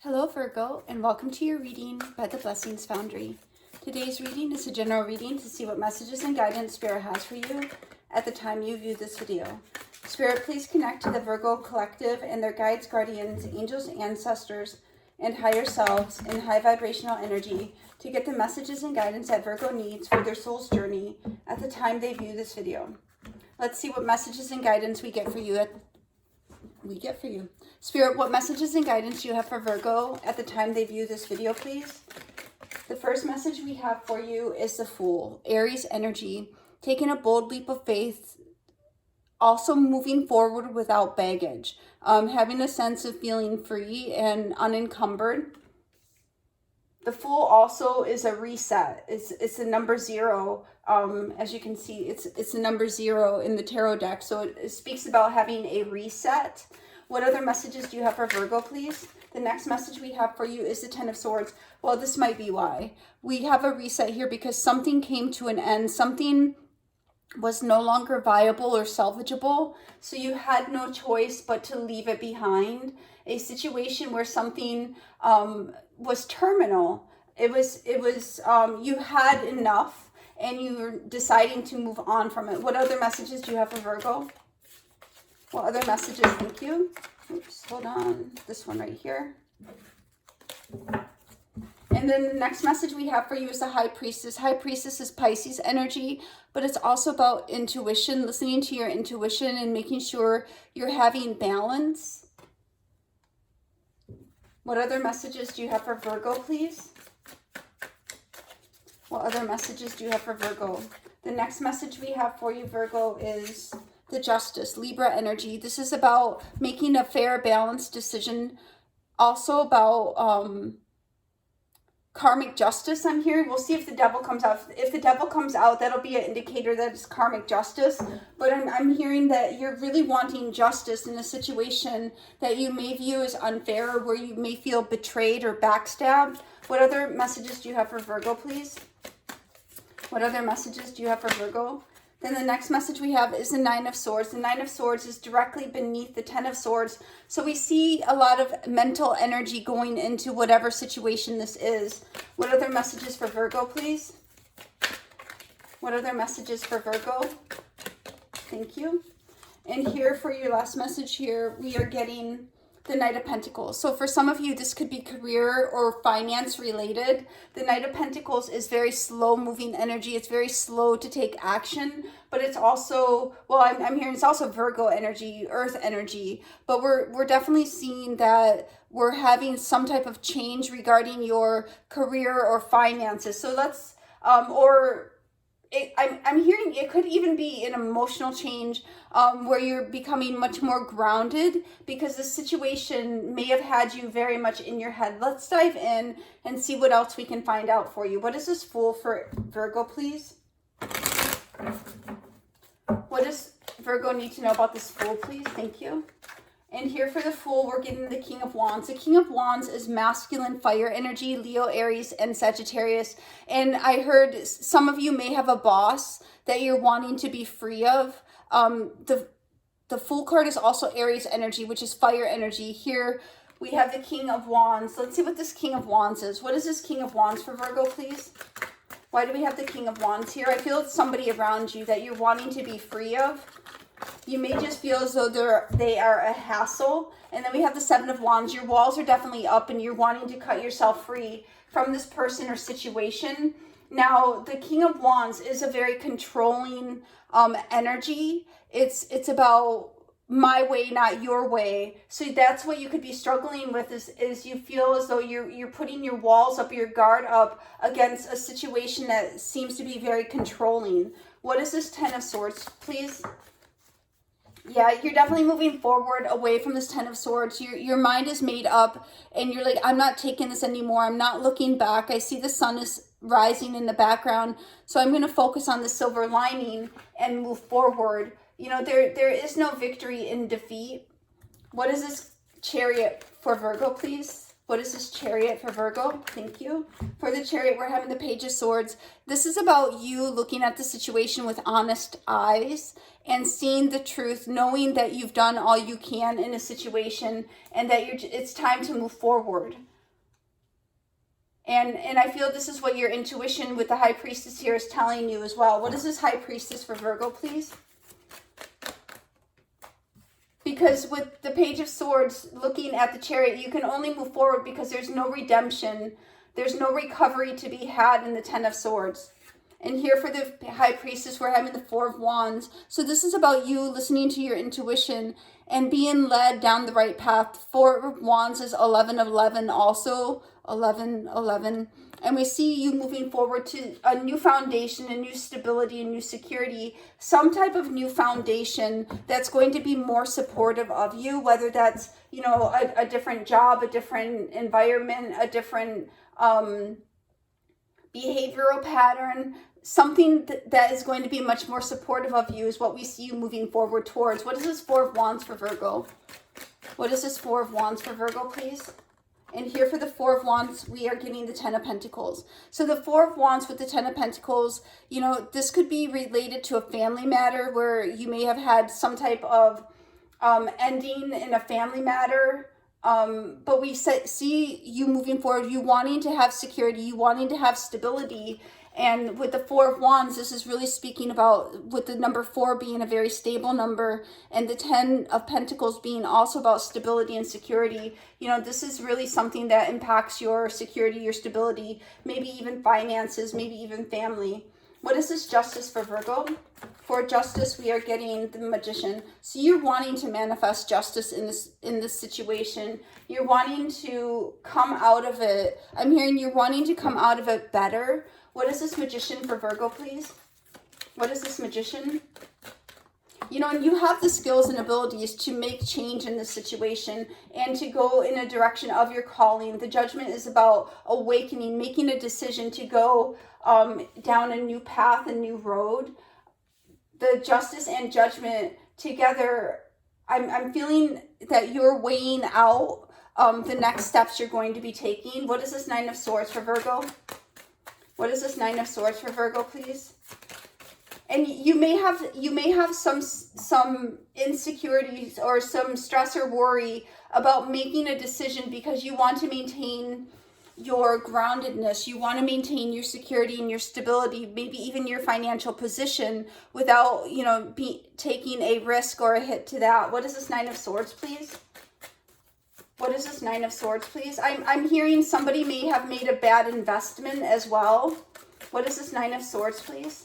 Hello Virgo, and welcome to your reading by the Blessings Foundry. Today's reading is a general reading to see what messages and guidance Spirit has for you at the time you view this video. Spirit, please connect to the Virgo collective and their guides, guardians, angels, ancestors, and higher selves in high vibrational energy to get the messages and guidance that Virgo needs for their soul's journey at the time they view this video. Let's see what messages and guidance we get for you. Spirit, what messages and guidance do you have for Virgo at the time they view this video, please? The first message we have for you is the Fool, Aries energy, taking a bold leap of faith, also moving forward without baggage, having a sense of feeling free and unencumbered. The Fool also is a reset. It's the number 0. As you can see, it's the number 0 in the tarot deck. So it speaks about having a reset. What other messages do you have for Virgo, please? The next message we have for you is the Ten of Swords. Well, this might be why. We have a reset here because something came to an end. Something was no longer viable or salvageable. So you had no choice but to leave it behind. A situation where something was terminal. It was you had enough and you were deciding to move on from it. What other messages do you have for Virgo? What other messages? Thank you. Oops, hold on. This one right here. And then the next message we have for you is the High Priestess. High Priestess is Pisces energy, but it's also about intuition, listening to your intuition and making sure you're having balance. What other messages do you have for Virgo, please? What other messages do you have for Virgo? The next message we have for you, Virgo, is the Justice, Libra energy. This is about making a fair, balanced decision. Also about karmic justice, I'm hearing. We'll see if the Devil comes out. If the Devil comes out, that'll be an indicator that it's karmic justice. But I'm hearing that you're really wanting justice in a situation that you may view as unfair, or where you may feel betrayed or backstabbed. What other messages do you have for Virgo, please? What other messages do you have for Virgo? Then the next message we have is the Nine of Swords. The Nine of Swords is directly beneath the Ten of Swords. So we see a lot of mental energy going into whatever situation this is. What other messages for Virgo, please? What other messages for Virgo? Thank you. And here for your last message here, we are getting the Knight of Pentacles. So for some of you, this could be career or finance related. The Knight of Pentacles is very slow moving energy. It's very slow to take action, but it's also, well, I'm hearing it's also Virgo energy, earth energy, but we're definitely seeing that we're having some type of change regarding your career or finances. So let's, I'm hearing it could even be an emotional change where you're becoming much more grounded because the situation may have had you very much in your head. Let's dive in and see what else we can find out for you. What is this Fool for Virgo, please? What does Virgo need to know about this Fool, please? Thank you. And here for the Fool, we're getting the King of Wands. The King of Wands is masculine fire energy, Leo, Aries, and Sagittarius. And I heard some of you may have a boss that you're wanting to be free of. The Fool card is also Aries energy, which is fire energy. Here we have the King of Wands. Let's see what this King of Wands is. What is this King of Wands for Virgo, please? Why do we have the King of Wands here? I feel it's somebody around you that you're wanting to be free of. You may just feel as though they are a hassle. And then we have the Seven of Wands. Your walls are definitely up and you're wanting to cut yourself free from this person or situation. Now, the King of Wands is a very controlling energy. It's about my way, not your way. So that's what you could be struggling with is you feel as though you're putting your walls up, your guard up against a situation that seems to be very controlling. What is this Ten of Swords, please? Yeah, you're definitely moving forward away from this Ten of Swords. Your mind is made up and you're like, I'm not taking this anymore. I'm not looking back. I see the sun is rising in the background. So I'm going to focus on the silver lining and move forward. You know, there is no victory in defeat. What is this Chariot for Virgo, please? What is this Chariot for Virgo? Thank you. For the Chariot, we're having the Page of Swords. This is about you looking at the situation with honest eyes and seeing the truth, knowing that you've done all you can in a situation and that it's time to move forward. And I feel this is what your intuition with the High Priestess here is telling you as well. What is this High Priestess for Virgo, please? Because with the Page of Swords, looking at the Chariot, you can only move forward because there's no redemption. There's no recovery to be had in the Ten of Swords. And here for the High Priestess, we're having the Four of Wands. So this is about you listening to your intuition and being led down the right path. Four of Wands is 11 of 11 also. 11, 11. And we see you moving forward to a new foundation, a new stability, a new security, some type of new foundation that's going to be more supportive of you, whether that's, you know, a different job, a different environment, a different behavioral pattern, something that is going to be much more supportive of you is what we see you moving forward towards. What is this Four of Wands for Virgo? What is this Four of Wands for Virgo, please? And here for the Four of Wands, we are getting the Ten of Pentacles. So the Four of Wands with the Ten of Pentacles, you know, this could be related to a family matter where you may have had some type of ending in a family matter. But we see you moving forward, you wanting to have security, you wanting to have stability. And with the Four of Wands, this is really speaking about, with the number 4 being a very stable number and the 10 of Pentacles being also about stability and security. You know, this is really something that impacts your security, your stability, maybe even finances, maybe even family. What is this Justice for Virgo? For Justice, we are getting the Magician. So you're wanting to manifest justice in this situation. You're wanting to come out of it. I'm hearing you're wanting to come out of it better. What is this Magician for Virgo, please? What is this Magician? You know, and you have the skills and abilities to make change in this situation and to go in a direction of your calling. The Judgment is about awakening, making a decision to go down a new path, a new road. The Justice and Judgment together, I'm feeling that you're weighing out the next steps you're going to be taking. What is this Nine of Swords for Virgo? What is this Nine of Swords for Virgo, please? And you may have some insecurities or some stress or worry about making a decision because you want to maintain your groundedness. You want to maintain your security and your stability, maybe even your financial position without, you know, taking a risk or a hit to that. What is this Nine of Swords, please? What is this Nine of Swords, please? I'm hearing somebody may have made a bad investment as well. What is this Nine of Swords, please?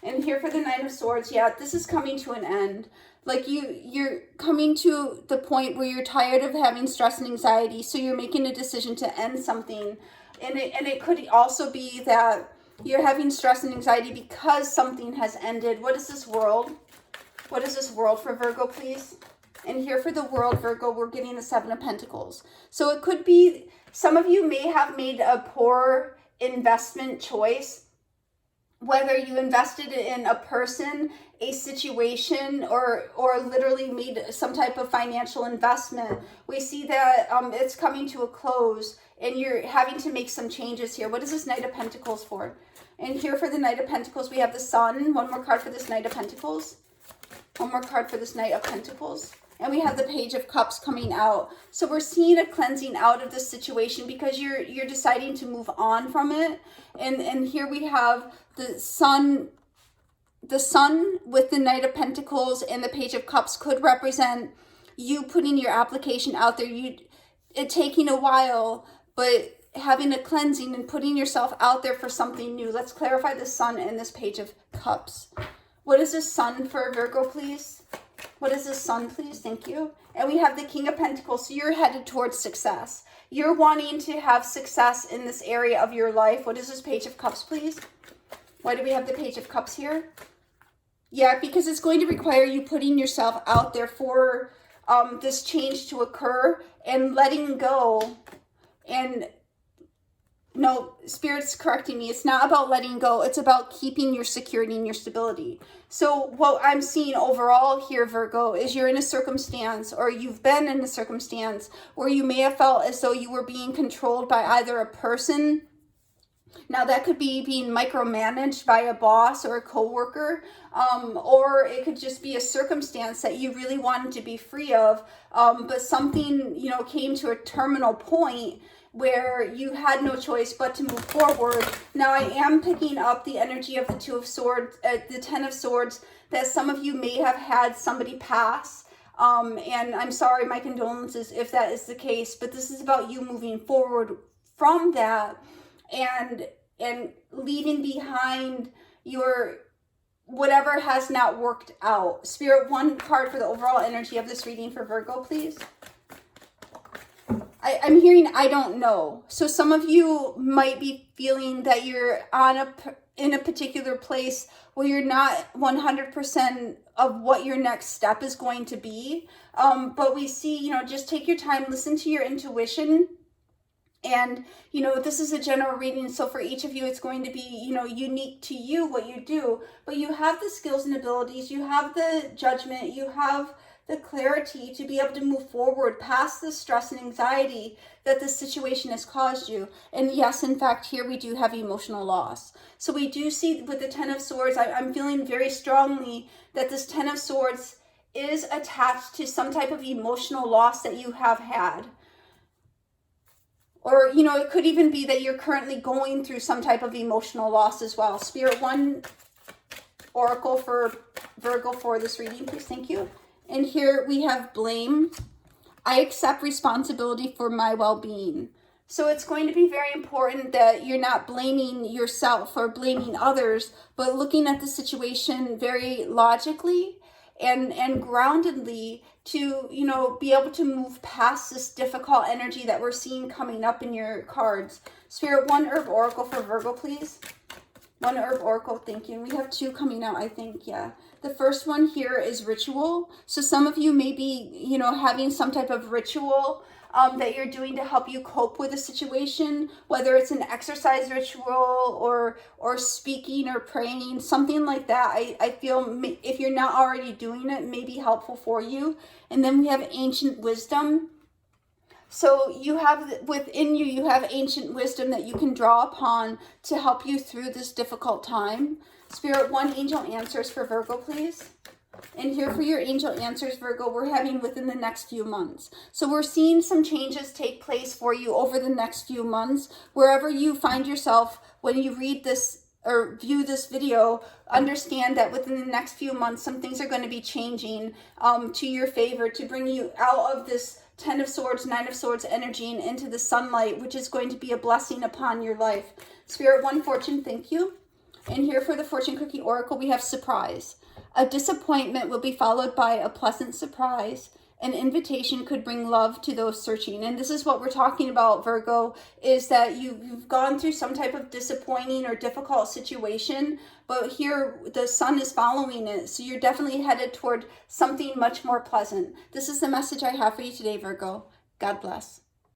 And here for the Nine of Swords, yeah, this is coming to an end. Like you're coming to the point where you're tired of having stress and anxiety, so you're making a decision to end something. And it could also be that you're having stress and anxiety because something has ended. What is this World? What is this World for Virgo, please? And here for the World, Virgo, we're getting the Seven of Pentacles. So it could be, some of you may have made a poor investment choice, whether you invested in a person, a situation, or literally made some type of financial investment. We see that it's coming to a close and you're having to make some changes here. What is this Knight of Pentacles for? And here for the Knight of Pentacles, we have the Sun. One more card for this Knight of Pentacles. One more card for this Knight of Pentacles. And we have the Page of Cups coming out. So we're seeing a cleansing out of this situation because you're deciding to move on from it. And here we have the Sun with the Knight of Pentacles and the Page of Cups could represent you putting your application out there. It taking a while, but having a cleansing and putting yourself out there for something new. Let's clarify the Sun and this Page of Cups. What is this Sun for Virgo, please? What is this Sun, please? Thank you. And we have the King of Pentacles. So you're headed towards success. You're wanting to have success in this area of your life. What is this Page of Cups, please? Why do we have the Page of Cups here? Yeah, because it's going to require you putting yourself out there for this change to occur and letting go and no, Spirit's correcting me. It's not about letting go. It's about keeping your security and your stability. So what I'm seeing overall here, Virgo, is you're in a circumstance, or you've been in a circumstance where you may have felt as though you were being controlled by either a person. Now that could be being micromanaged by a boss or a coworker, or it could just be a circumstance that you really wanted to be free of, but something, you know, came to a terminal point where you had no choice but to move forward. Now I am picking up the energy of the Two of Swords, the Ten of Swords, that some of you may have had somebody pass. And I'm sorry, my condolences if that is the case, but this is about you moving forward from that and leaving behind your whatever has not worked out. Spirit, one card for the overall energy of this reading for Virgo, please. I'm hearing I don't know. So some of you might be feeling that you're in a particular place where you're not 100% of what your next step is going to be. But we see, you know, just take your time, listen to your intuition. And, you know, this is a general reading, so for each of you, it's going to be, you know, unique to you, what you do. But you have the skills and abilities, you have the judgment, you have the clarity to be able to move forward past the stress and anxiety that this situation has caused you. And yes, in fact, here we do have emotional loss. So we do see with the Ten of Swords, I'm feeling very strongly that this Ten of Swords is attached to some type of emotional loss that you have had. Or, you know, it could even be that you're currently going through some type of emotional loss as well. Spirit, one oracle for Virgo for this reading, please. Thank you. And here we have blame. I accept responsibility for my well-being. So it's going to be very important that you're not blaming yourself or blaming others, but looking at the situation very logically and groundedly to, you know, be able to move past this difficult energy that we're seeing coming up in your cards. Spirit, one herb oracle for Virgo, please. One herb oracle, thank you. And we have two coming out, I think, yeah. The first one here is ritual. So some of you may be, you know, having some type of ritual that you're doing to help you cope with a situation, whether it's an exercise ritual or speaking or praying, something like that. I feel if you're not already doing it, may be helpful for you. And then we have ancient wisdom. So you have within you, you have ancient wisdom that you can draw upon to help you through this difficult time. Spirit, one angel answers for Virgo, please. And here for your angel answers, Virgo, we're having within the next few months. So we're seeing some changes take place for you over the next few months. Wherever you find yourself when you read this or view this video, understand that within the next few months, some things are going to be changing to your favor to bring you out of this Ten of Swords, Nine of Swords energy and into the sunlight, which is going to be a blessing upon your life. Spirit, one fortune, thank you. And here for the fortune cookie oracle, we have surprise. A disappointment will be followed by a pleasant surprise. An invitation could bring love to those searching. And this is what we're talking about, Virgo, is that you've gone through some type of disappointing or difficult situation, but here the sun is following it. So you're definitely headed toward something much more pleasant. This is the message I have for you today, Virgo. God bless.